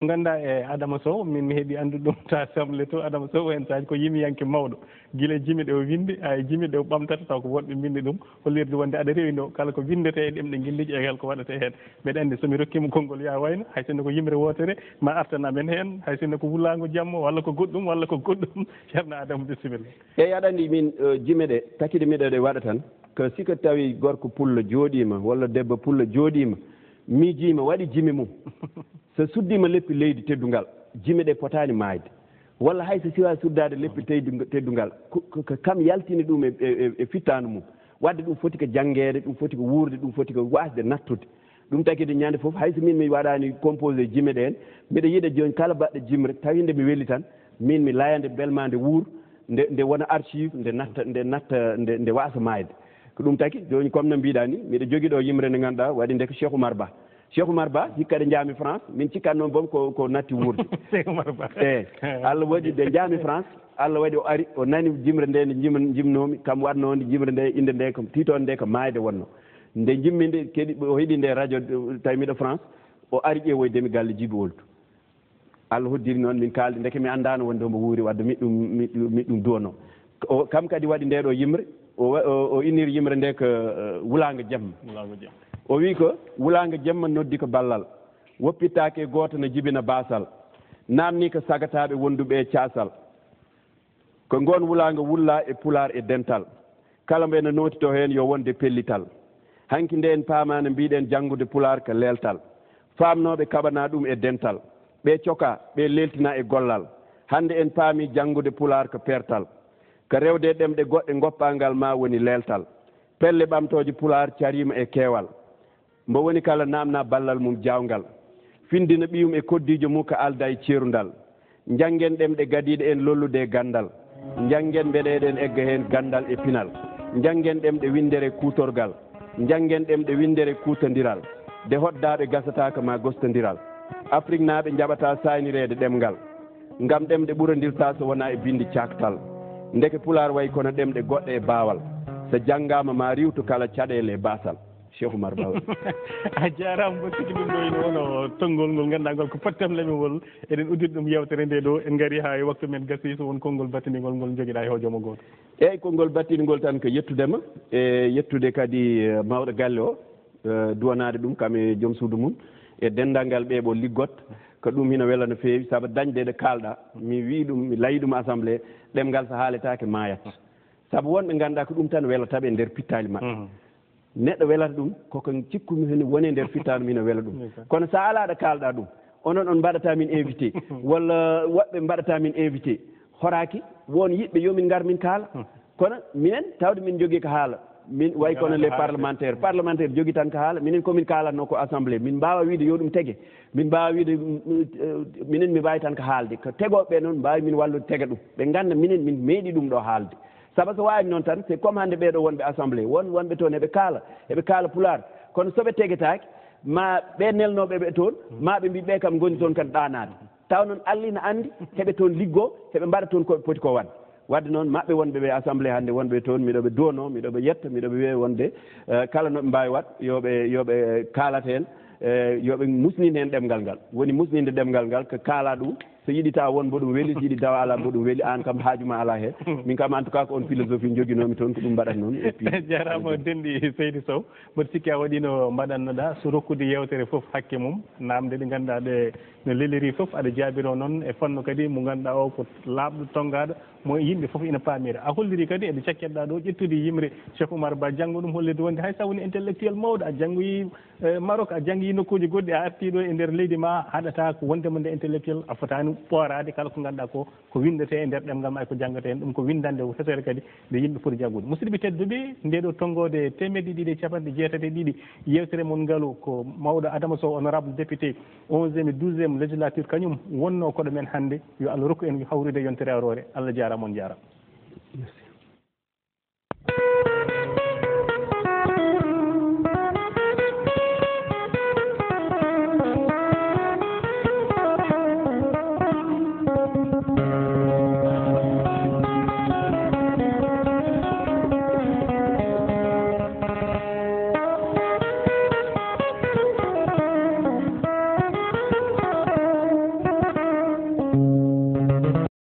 ganda e Adama Sow min mi heeɓi andu ɗum ta semble to Adama Sow hen saji ko yimiyanke mawɗo guila jimi ɗe o windi ay jimi ɗe o ɓamtata taw ko woɗɓe bindi ɗum hollirde wonde aɗa rewino kala ko windete e ɗemɗe guilliɗi e ko waɗete hen mbeɗa andi somi rokkima konngol ya wayno hay sinno ko yimre wotere ma artan amen hen hay sinno ko wullago jamma walla ko goɗɗum walla ko goɗɗum ceerno Adama bisimilla eyyi aɗa andi min jimi ɗe takkiɗe miɗeɗe waɗa tan ko sika tawi gorko pullo jooɗima walla debbo pullo jooɗima miijima waɗi jimi mum so suddima leppi leydi teddungal jimi ɗe potani maayde walla hay so siwa suddade leppi teddungal ko kam yaltini ɗum e fittanu mum wadde ɗum foti ko janggede ɗum foti ko wuurde ɗum foti ko wasde nattude ɗum takide ñande foof hayso min mi waɗani composé jimi ɗen mbiɗa yiiɗa joni kala baɗɗo jimre tawinde mi weeli tan min mi layande belma nde wuur nde wona archive nde wasa maayde ko ɗum taki joni comme no mbiɗa ni mbiɗa jogui ɗo yimre nde ganduɗa waɗi nde ko Cheikh Oumar Ba Cheikh Oumar Ba hikka ɗe jaami France min cikkannoon boom ko natti wuurde Cheikh Oumar Ba eyyi Allah waɗi ɗe jaami France Allah waɗi o ari o nani jimre nde nde jimnomi kam watnode jimre nde inde nde ko titode nde ko maayde wonno nde jimminde keeɗi o heeɗi nde radio tawi miɗo France o ari ƴeewoydemi galle Djiby Oldu Allah hoddiri noon min kaldi ndeke mi andano wonde omo wuuri wadde miɗum duwano kam kadi waɗi nde ɗo yimre o inniri yimre nde ko wulago jamma o wi ko wulago jamma noddi ko ballal woppittake goto no jibina basal namni ko sagataɓe wonduɓe e casal ko gon wulago wulla e pular e dental kala mbo ene notito hen yo wonde pellital hanki nde en paamano mbiɗen janggude pular ko leltal famnoɓe kaɓana ɗum e dental ɓe coka ɓe leltina e gollal hande en paami janggude pular ko pertal ko rewde ɗemɗe goɗɗe goppalngal ma woni leltal pelle ɓamtoje pular carima e keewal mbo woni kala namna ballal mum jawgal findina ɓiyum e koddijo mum ko alda e ceerundal janggen ɗemɗe gadiɗe en lollude e gandal janggen mbeɗeɗen egga hen gandal e pinal janggen ɗemɗe windere kutorgal janggen ɗemɗe windere kutodiral de hoddaɓe gasataka ma gostodiral Afrique naaɓe jaɓata saynirede ɗemgal ngam ɗemɗe ɓurodirta so wona e bindi caktal ndeke pular way kono ɗemɗe goɗɗe e baawal so janggama ma riwtu kala caɗele e basal Cheikh Oumar Ba a jarama mo tigi ɗum ɗo ine wono tonggol ngol ganduɗa ngol ko pottam lamimol eɗen uddiri ɗum yewtere nde ɗo en gaari ha e waktu men gasi so won konngol battinigol ngol joguiɗa e hojomo goto eyyi konngol battinigol tan ko yettudema e yettude kadi mawɗo galle o duwanade ɗum kam e joom suudu mum e denndaangal ɓeeɓo liggot ko ɗum hina wela no feewi saabu dañde ɗe kaalɗa mi wi ɗum mi layi ɗum assemblé ɗemngal so haaletake mayat saabu wonɓe ngannduɗa ko ɗum tan welataɓe e nder pittali maɓɓe neɗɗo welata ɗum koko cikkumi hen woni e nder fittanu hina wela ɗum kono sa ala ɗo kaalɗa ɗum onon on mbaɗata min invité walla woɓɓe mbaɗata min invité horaki won yiɗɓe yomin ngar min kaala kono minen tawde min jogui ko haala min way kono les parlementaire jogui tan ko haala minen komin kalatno ko assemblé min mbawa wiide yo ɗum tegue min mbawa wiide minen mi wawi tan ko haalde ko tegoɓe noon mbawi min wallude tega ɗum ɓe ganda minen min meeɗi ɗum ɗo haalde saabu so wawi noon tan c'est comme hande ɓeɗo wonɓe assemblé wonɓe toon eɓe kaala pular kono soɓe teguetake ma ɓe nelnoɓeɓe toon ma ɓe mbi ɓe kam goni toon kadi ɗanade taw noon Allah ne andi heɓe toon liggo heɓe mbaɗa toon koɓe poti ko wadde wadde noon maɓɓe wonɓe ɓe assemblé hannde wonɓe toon miɗoɓe duwano miɗoɓe yetta miɗoɓe wiya wonde kala noɓe mbawi wat yoɓe kaalat hen yoɓe musnin hen ɗemgal ngal woni musninde ɗemgal ngal ko kaala ɗum so yiiɗi taw won mbo ɗum weeli so yiiɗi taw ala mbo ɗum weeli an kam haajuma ala hen min kam en tout cas ko on philosophie joguinomi toon ko ɗum mbaɗat noon et puis jarama denɗi Seydou Sow mboɗo sikki a waɗino mbaɗannoɗa so rokkude yewtere foof hakke mum namde ɗe ganduɗa ɗe no leliri foof aɗa jaabiro noon e fanno kadi mo ganduɗa o ko laaɓɗo tongaɗo mo yimɓe foof ina paamira a holliri kadi eɓe cakketɗa ɗo ƴettude yimre Cheikh Oumar Ba janggo ɗum hollirde wonde hay sa woni intellectuel mawɗo a janggoyi Maroc a janggoyi nokkuji goɗɗi a artiɗo e nder leydi ma haɗata ko wondemo nde intellectuel a fotani ɓoorade kala ko ganduɗa ko windete e nder ɗemgal ma ko janggate hen ɗum ko windande heetere kadi nde yimɓe foti jaggude musidɓe tedduɓe nde ɗo tonggode temedde ɗiɗi e capanɗe jeetati e ɗiɗi yewtere mon ngaalu ko mawɗo Adama Sow honorable député 11e 12e législature kañum wonno koɗo men hannde yo Allah rokku en hawrude yontere arore Allah jarama on jarama